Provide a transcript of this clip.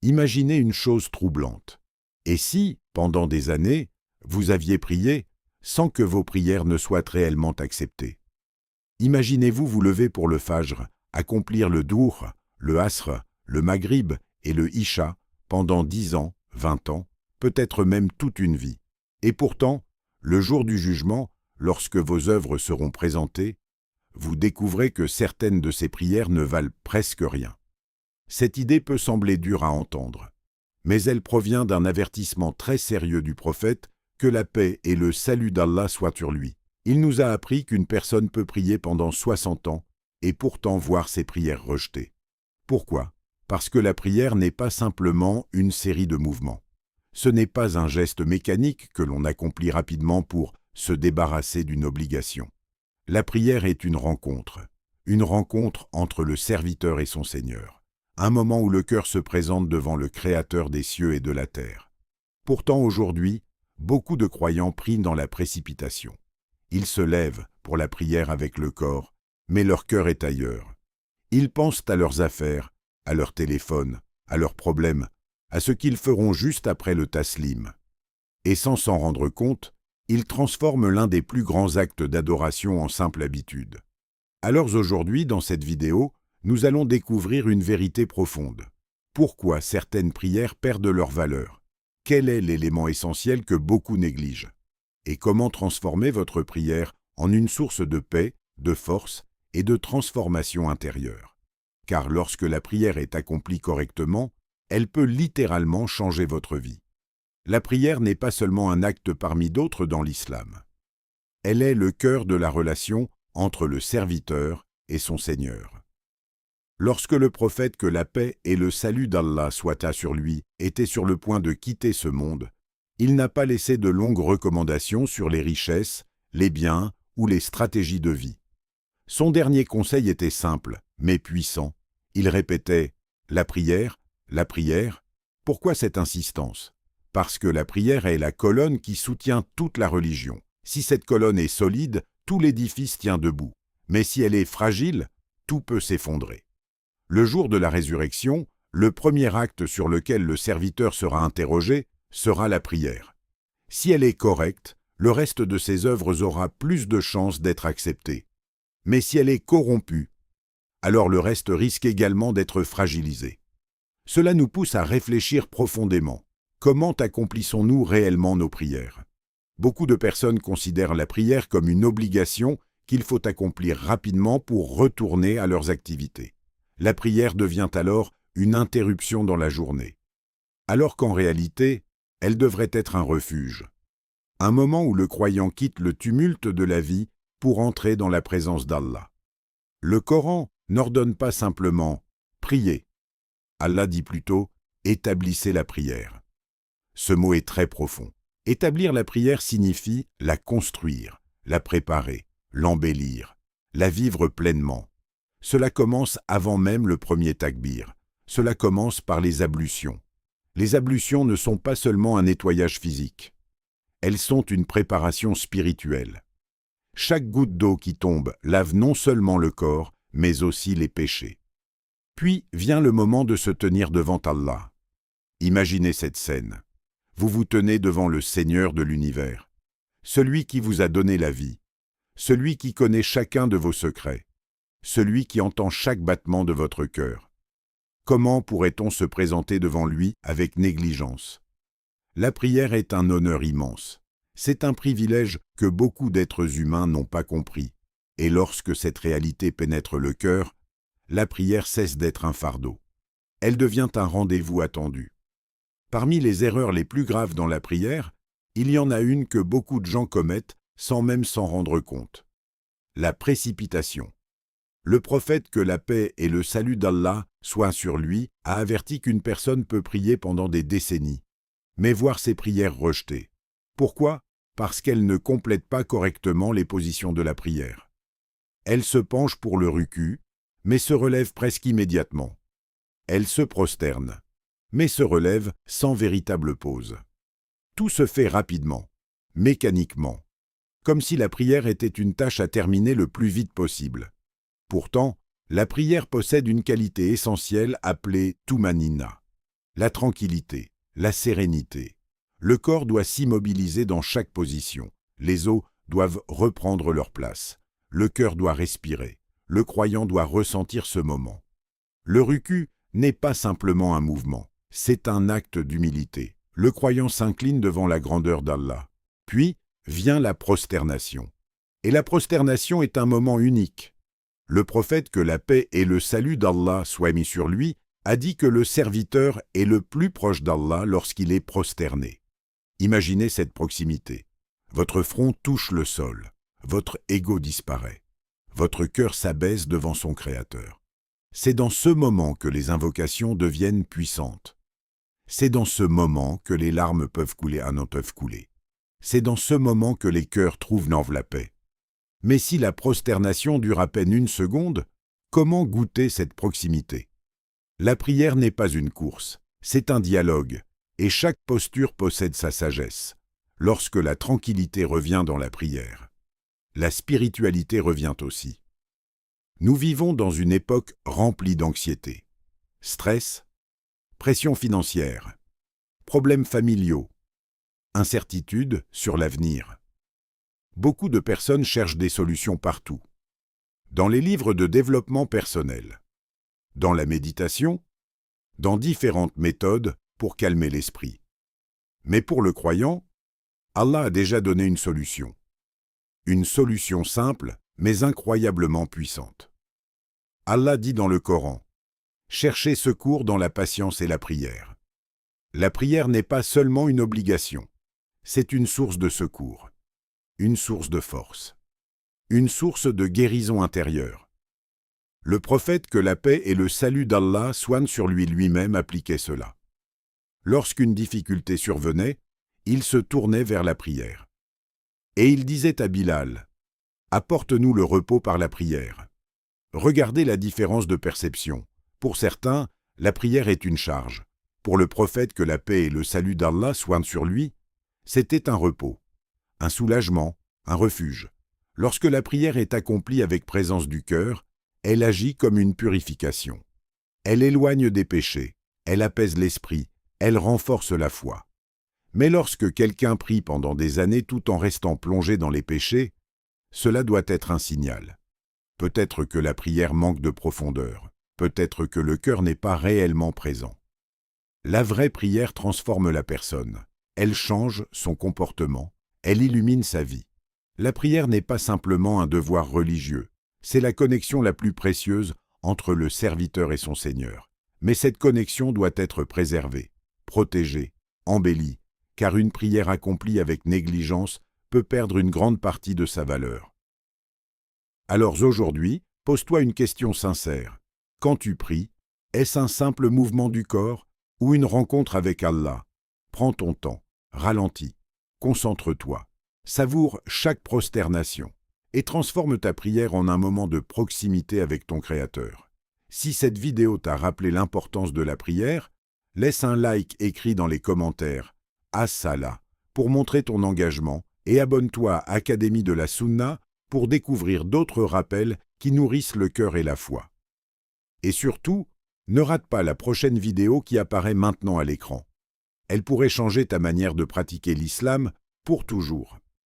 Imaginez une chose troublante. Et si, pendant des années, vous aviez prié sans que vos prières ne soient réellement acceptées? Imaginez-vous vous lever pour le Fajr, accomplir le Dhuhr, le Asr, le Maghrib et le Isha pendant 10 ans, 20 ans, peut-être même toute une vie. Et pourtant, le jour du jugement, lorsque vos œuvres seront présentées, vous découvrez que certaines de ces prières ne valent presque rien. Cette idée peut sembler dure à entendre, mais elle provient d'un avertissement très sérieux du prophète que la paix et le salut d'Allah soient sur lui. Il nous a appris qu'une personne peut prier pendant 60 ans et pourtant voir ses prières rejetées. Pourquoi? Parce que la prière n'est pas simplement une série de mouvements. Ce n'est pas un geste mécanique que l'on accomplit rapidement pour se débarrasser d'une obligation. La prière est une rencontre entre le serviteur et son Seigneur, un moment où le cœur se présente devant le Créateur des cieux et de la terre. Pourtant aujourd'hui, beaucoup de croyants prient dans la précipitation. Ils se lèvent pour la prière avec le corps, mais leur cœur est ailleurs. Ils pensent à leurs affaires, à leur téléphone, à leurs problèmes, à ce qu'ils feront juste après le taslim. Et sans s'en rendre compte, ils transforment l'un des plus grands actes d'adoration en simple habitude. Alors aujourd'hui, dans cette vidéo, nous allons découvrir une vérité profonde. Pourquoi certaines prières perdent leur valeur? Quel est l'élément essentiel que beaucoup négligent? Et comment transformer votre prière en une source de paix, de force et de transformation intérieure? Car lorsque la prière est accomplie correctement, elle peut littéralement changer votre vie. La prière n'est pas seulement un acte parmi d'autres dans l'islam. Elle est le cœur de la relation entre le serviteur et son Seigneur. Lorsque le prophète, que la paix et le salut d'Allah soient sur lui, était sur le point de quitter ce monde, il n'a pas laissé de longues recommandations sur les richesses, les biens ou les stratégies de vie. Son dernier conseil était simple, mais puissant. Il répétait « La prière, la prière ». Pourquoi cette insistance? Parce que la prière est la colonne qui soutient toute la religion. Si cette colonne est solide, tout l'édifice tient debout. Mais si elle est fragile, tout peut s'effondrer. Le jour de la résurrection, le premier acte sur lequel le serviteur sera interrogé sera la prière. Si elle est correcte, le reste de ses œuvres aura plus de chances d'être accepté. Mais si elle est corrompue, alors le reste risque également d'être fragilisé. Cela nous pousse à réfléchir profondément. Comment accomplissons-nous réellement nos prières? Beaucoup de personnes considèrent la prière comme une obligation qu'il faut accomplir rapidement pour retourner à leurs activités. La prière devient alors une interruption dans la journée. Alors qu'en réalité, elle devrait être un refuge. Un moment où le croyant quitte le tumulte de la vie pour entrer dans la présence d'Allah. Le Coran n'ordonne pas simplement « priez ». Allah dit plutôt « établissez la prière ». Ce mot est très profond. Établir la prière signifie la construire, la préparer, l'embellir, la vivre pleinement. Cela commence avant même le premier takbir. Cela commence par les ablutions. Les ablutions ne sont pas seulement un nettoyage physique. Elles sont une préparation spirituelle. Chaque goutte d'eau qui tombe lave non seulement le corps, mais aussi les péchés. Puis vient le moment de se tenir devant Allah. Imaginez cette scène. Vous vous tenez devant le Seigneur de l'univers, celui qui vous a donné la vie, celui qui connaît chacun de vos secrets, celui qui entend chaque battement de votre cœur. Comment pourrait-on se présenter devant lui avec négligence? La prière est un honneur immense. C'est un privilège que beaucoup d'êtres humains n'ont pas compris. Et lorsque cette réalité pénètre le cœur, la prière cesse d'être un fardeau. Elle devient un rendez-vous attendu. Parmi les erreurs les plus graves dans la prière, il y en a une que beaucoup de gens commettent sans même s'en rendre compte. La précipitation. Le prophète, que la paix et le salut d'Allah soient sur lui, a averti qu'une personne peut prier pendant des décennies, mais voir ses prières rejetées. Pourquoi? Parce qu'elle ne complète pas correctement les positions de la prière. Elle se penche pour le ruku, mais se relève presque immédiatement. Elle se prosterne, mais se relève sans véritable pause. Tout se fait rapidement, mécaniquement, comme si la prière était une tâche à terminer le plus vite possible. Pourtant, la prière possède une qualité essentielle appelée tumanina. La tranquillité, la sérénité. Le corps doit s'immobiliser dans chaque position. Les os doivent reprendre leur place. Le cœur doit respirer. Le croyant doit ressentir ce moment. Le ruku n'est pas simplement un mouvement, c'est un acte d'humilité. Le croyant s'incline devant la grandeur d'Allah. Puis vient la prosternation. Et la prosternation est un moment unique. Le prophète, que la paix et le salut d'Allah soient mis sur lui, a dit que le serviteur est le plus proche d'Allah lorsqu'il est prosterné. Imaginez cette proximité. Votre front touche le sol, votre ego disparaît, votre cœur s'abaisse devant son Créateur. C'est dans ce moment que les invocations deviennent puissantes. C'est dans ce moment que les larmes peuvent couler à n'en peuvent couler. C'est dans ce moment que les cœurs trouvent la paix. Mais si la prosternation dure à peine 1 seconde, comment goûter cette proximité? La prière n'est pas une course, c'est un dialogue, et chaque posture possède sa sagesse. Lorsque la tranquillité revient dans la prière, la spiritualité revient aussi. Nous vivons dans une époque remplie d'anxiété, stress, pression financière, problèmes familiaux, incertitude sur l'avenir. Beaucoup de personnes cherchent des solutions partout. Dans les livres de développement personnel, dans la méditation, dans différentes méthodes pour calmer l'esprit. Mais pour le croyant, Allah a déjà donné une solution. Une solution simple, mais incroyablement puissante. Allah dit dans le Coran, « Cherchez secours dans la patience et la prière. » La prière n'est pas seulement une obligation, c'est une source de secours, une source de force, une source de guérison intérieure. Le prophète, que la paix et le salut d'Allah soient sur lui lui-même, appliquait cela. Lorsqu'une difficulté survenait, il se tournait vers la prière. Et il disait à Bilal, « Apporte-nous le repos par la prière. » Regardez la différence de perception. Pour certains, la prière est une charge. Pour le prophète, que la paix et le salut d'Allah soient sur lui, c'était un repos, un soulagement, un refuge. Lorsque la prière est accomplie avec présence du cœur, elle agit comme une purification. Elle éloigne des péchés, elle apaise l'esprit, elle renforce la foi. Mais lorsque quelqu'un prie pendant des années tout en restant plongé dans les péchés, cela doit être un signal. Peut-être que la prière manque de profondeur, peut-être que le cœur n'est pas réellement présent. La vraie prière transforme la personne, elle change son comportement, elle illumine sa vie. La prière n'est pas simplement un devoir religieux, c'est la connexion la plus précieuse entre le serviteur et son Seigneur. Mais cette connexion doit être préservée, protégée, embellie, car une prière accomplie avec négligence peut perdre une grande partie de sa valeur. Alors aujourd'hui, pose-toi une question sincère. Quand tu pries, est-ce un simple mouvement du corps ou une rencontre avec Allah? Prends ton temps, ralentis, concentre-toi, savoure chaque prosternation et transforme ta prière en un moment de proximité avec ton Créateur. Si cette vidéo t'a rappelé l'importance de la prière, laisse un like écrit dans les commentaires « As-Salah » pour montrer ton engagement et abonne-toi à Académie de la Sunna pour découvrir d'autres rappels qui nourrissent le cœur et la foi. Et surtout, ne rate pas la prochaine vidéo qui apparaît maintenant à l'écran. Elle pourrait changer ta manière de pratiquer l'islam pour toujours.